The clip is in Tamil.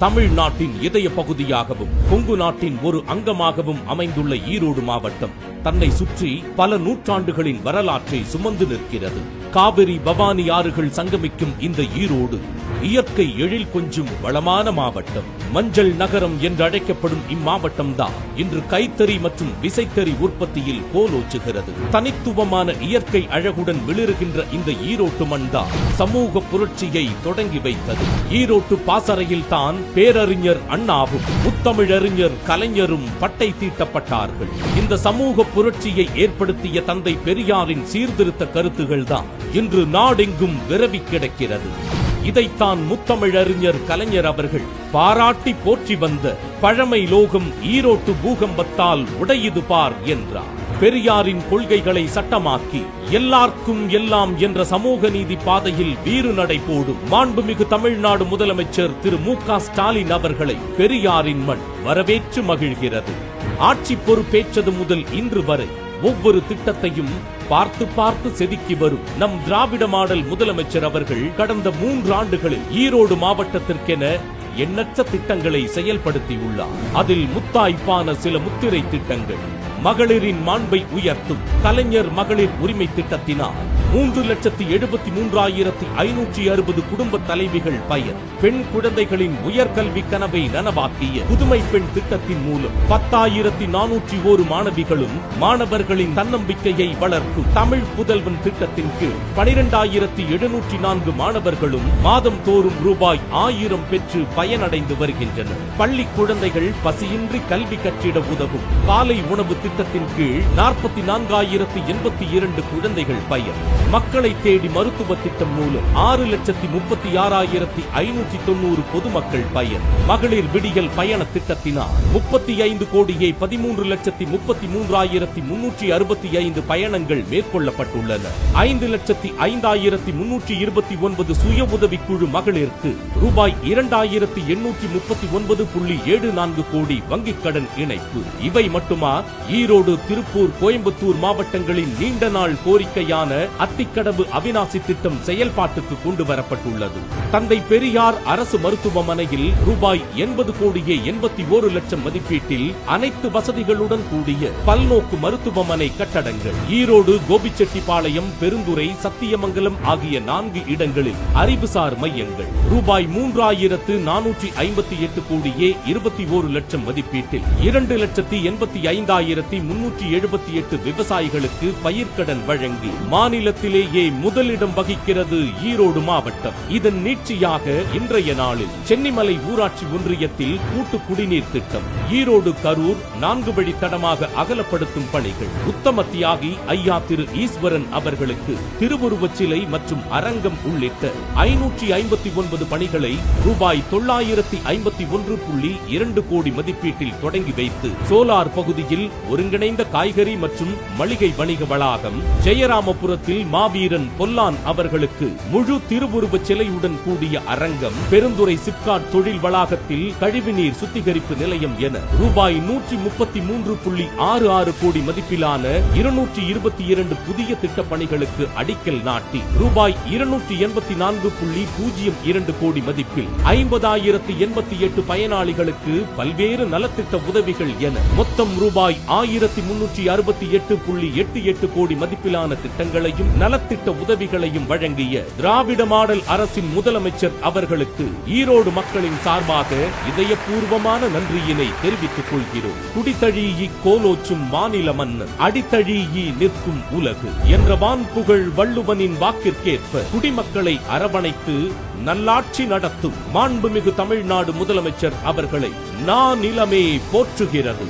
தமிழ்நாட்டின் இதய பகுதியாகவும் கொங்கு நாட்டின் ஒரு அங்கமாகவும் அமைந்துள்ள ஈரோடு மாவட்டம் தன்னை சுற்றி பல நூற்றாண்டுகளின் வரலாற்றை சுமந்து நிற்கிறது. காவிரி பவானி ஆறுகள் சங்கமிக்கும் இந்த ஈரோடு இயற்கை எழில் கொஞ்சும் வளமான மாவட்டம். மஞ்சள் நகரம் என்று அழைக்கப்படும் இம்மாவட்டம் தான் இன்று கைத்தறி மற்றும் விசைத்தறி உற்பத்தியில் கோலோச்சுகிறது. தனித்துவமான இயற்கை அழகுடன் மிளிருகின்ற இந்த ஈரோட்டு மண் தான் சமூக புரட்சியை தொடங்கி வைத்தது. ஈரோட்டு பாசறையில் தான் பேரறிஞர் அண்ணாவும் முத்தமிழறிஞர் கலைஞரும் பட்டை தீட்டப்பட்டார்கள். இந்த சமூக புரட்சியை ஏற்படுத்திய தந்தை பெரியாரின் சீர்திருத்த கருத்துகள் தான் இன்று நாடெங்கும் விரவி கிடக்கிறது. இதைத்தான் முத்தமிழறிஞர் கலைஞர் அவர்கள் பாராட்டி போற்றி வந்த பழமை லோகம் ஈரோட்டு பூகம்பத்தால் உடையுது பார் என்றார். பெரியாரின் கொள்கைகளை சட்டமாக்கி எல்லார்க்கும் எல்லாம் என்ற சமூக நீதி பாதையில் வீறு நடை போடும் மாண்புமிகு தமிழ்நாடு முதலமைச்சர் திரு மு.க. ஸ்டாலின் அவர்களை பெரியாரின் மண் வரவேற்று மகிழ்கிறது. ஆட்சி பொறுப்பேற்றது முதல் இன்று வரை ஒவ்வொரு திட்டத்தையும் பார்த்து செதுக்கி வரும் நம் திராவிட மாடல் முதலமைச்சர் அவர்கள் கடந்த 3 ஆண்டுகளில் ஈரோடு மாவட்டத்திற்கென எண்ணற்ற திட்டங்களை செயல்படுத்தியுள்ளார். அதில் முத்தாய்ப்பான சில முத்திரை திட்டங்கள்: மகளிரின் மாண்பை உயர்த்தும் கலைஞர் மகளிர் உரிமை திட்டத்தினால் 3,73,560 குடும்ப தலைவிகள் பயன், பெண் குழந்தைகளின் உயர்கல்வி கனவை நனவாக்கிய புதுமை பெண் திட்டத்தின் மூலம் 10,401 மாணவிகளும் மாணவர்களின் தன்னம்பிக்கையை வளர்க்கும் தமிழ் புதல்வன் திட்டத்தின் கீழ் 12,704 மாணவர்களும் மாதம் தோறும் ரூபாய் 1000 பெற்று பயனடைந்து வருகின்றனர். பள்ளி குழந்தைகள் பசியின்றி கல்வி கற்றிட உதவும் காலை உணவு திட்டத்தின் கீழ் 44,082 குழந்தைகள் பயன், மக்களை தேடி மருத்துவ திட்டம் மூலம் 6,36,590 பொதுமக்கள் பயன், மகளிர் விடியல் பயண திட்டத்தினால் 35,33,335 பயணங்கள் மேற்கொள்ளப்பட்டுள்ளன. 5,05,329 சுய உதவிக்குழு மகளிருக்கு ரூபாய் 2,839.74 கோடி வங்கிக் கடன் இணைப்பு. இவை மட்டுமா? ஈரோடு, திருப்பூர், கோயம்புத்தூர் மாவட்டங்களின் நீண்ட நாள் கோரிக்கையான அத்திக்கடவு அவிநாசி திட்டம் செயல்பாட்டுக்கு கொண்டு வரப்பட்டுள்ளது. தந்தை பெரியார் அரசு மருத்துவமனையில் ரூபாய் 80,81 லட்சம் மதிப்பீட்டில் அனைத்து வசதிகளுடன் கூடிய பல்நோக்கு மருத்துவமனை கட்டடங்கள். ஈரோடு, கோபிச்செட்டிப்பாளையம், பெருந்துறை, சத்தியமங்கலம் ஆகிய 4 இடங்களில் அறிவுசார் மையங்கள். ரூபாய் 3,458,21 லட்சம் மதிப்பீட்டில் 2,85,378 விவசாயிகளுக்கு பயிர்க்கடன் வழங்கி மாநிலத்திலேயே முதலிடம் வகிக்கிறது ஈரோடு மாவட்டம். இதன் நீட்சியாக இன்றைய நாளில் சென்னிமலை ஊராட்சி ஒன்றியத்தில் கூட்டு குடிநீர் திட்டம், ஈரோடு கரூர் 4 வழித்தடமாக அகலப்படுத்தும் பணிகள், உத்தம தியாகி ஐயா திரு ஈஸ்வரன் அவர்களுக்கு திருவுருவச் சிலை மற்றும் அரங்கம் உள்ளிட்ட 559 பணிகளை ரூபாய் 951.2 கோடி மதிப்பீட்டில் தொடங்கி வைத்து சோலார் பகுதியில் ஒருங்கிணைந்த காய்கறி மற்றும் மளிகை வணிக வளாகம், ஜெயராமபுரத்தில் மாவீரன் பொல்லான் அவர்களுக்கு முழு திருவுருவச் சிலையுடன் கூடிய அரங்கம், பெருந்துறை சிப்காட் தொழில் வளாகத்தில் கழிவுநீர் சுத்திகரிப்பு நிலையம் என ரூபாய் 133.66 கோடி மதிப்பிலான 222 புதிய திட்டப் பணிகளுக்கு அடிக்கல் நாட்டி ரூபாய் 284.02 கோடி மதிப்பில் 50,088 பயனாளிகளுக்கு பல்வேறு நலத்திட்ட உதவிகள் என மொத்தம் ரூபாய் 1,368.88 கோடி மதிப்பிலான திட்டங்களையும் நலத்திட்ட உதவிகளையும் வழங்கிய திராவிட மாடல் அரசின் முதலமைச்சர் அவர்களுக்கு ஈரோடு மக்களின் சார்பாக இதயபூர்வமான நன்றியினை தெரிவித்துக் கொள்கிறோம். குடித்தழீ கோலோச்சும் மாநில மன்னன், அடித்தழீ நிற்கும் உலகு என்ற வான்புகழ் வள்ளுவனின் வாக்கிற்கேற்ப குடிமக்களை அரவணைத்து நல்லாட்சி நடத்தும் மாண்புமிகு தமிழ்நாடு முதலமைச்சர் அவர்களை நானிலமே போற்றுகிறது.